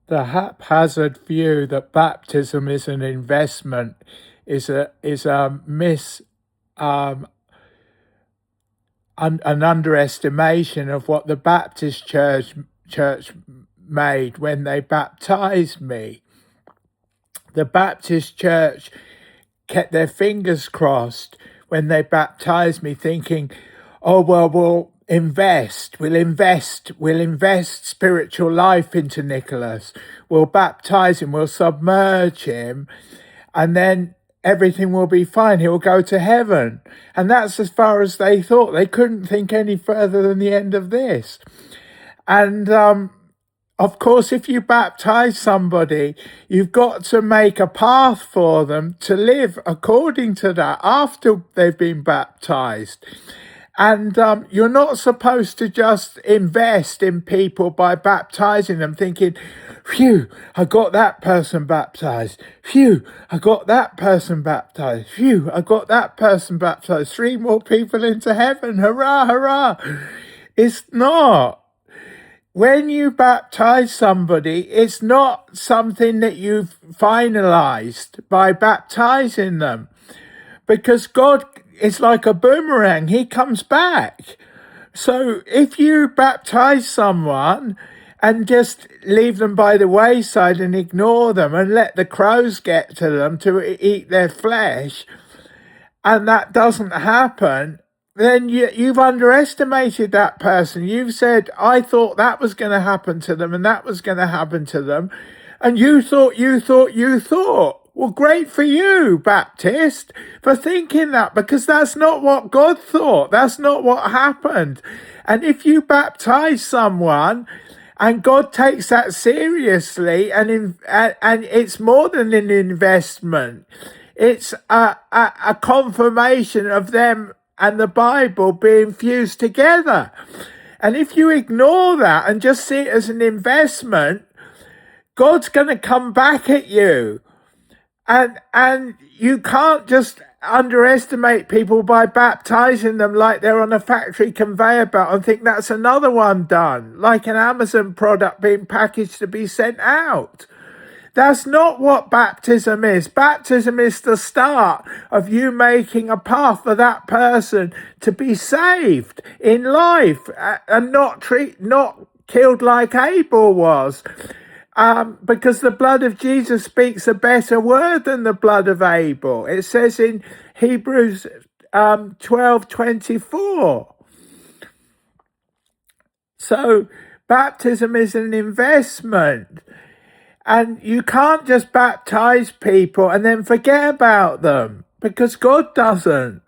The haphazard view that baptism is an investment is a um, an underestimation of what the Baptist church made when they baptized me. The Baptist church kept their fingers crossed when they baptized me, thinking, "Oh well, we'll invest spiritual life into Nicholas. We'll baptize him, we'll submerge him, and then everything will be fine. He'll go to heaven." And that's as far as they thought. They couldn't think any further than the end of this. And of course, if you baptize somebody, you've got to make a path for them to live according to that after they've been baptized. And you're not supposed to just invest in people by baptizing them, thinking, "Phew, I got that person baptized. Phew, I got that person baptized. Phew, I got that person baptized. 3 more people into heaven. Hurrah, hurrah." It's not. When you baptize somebody, it's not something that you've finalized by baptizing them, because God is like a boomerang. He comes back. So if you baptize someone and just leave them by the wayside and ignore them and let the crows get to them to eat their flesh, and that doesn't happen, then you've underestimated that person. You've said, "I thought that was going to happen to them and that was going to happen to them." And you thought. Well, great for you, Baptist, for thinking that, because that's not what God thought. That's not what happened. And if you baptize someone and God takes that seriously, and it's more than an investment, it's a confirmation of them and the Bible being fused together. And if you ignore that and just see it as an investment, God's going to come back at you. And you can't just underestimate people by baptizing them like they're on a factory conveyor belt and think that's another one done, like an Amazon product being packaged to be sent out. That's not what baptism is. Baptism is the start of you making a path for that person to be saved in life, and not killed like Abel was. Because the blood of Jesus speaks a better word than the blood of Abel. It says in Hebrews 12:24. So baptism is an investment. And you can't just baptize people and then forget about them, because God doesn't.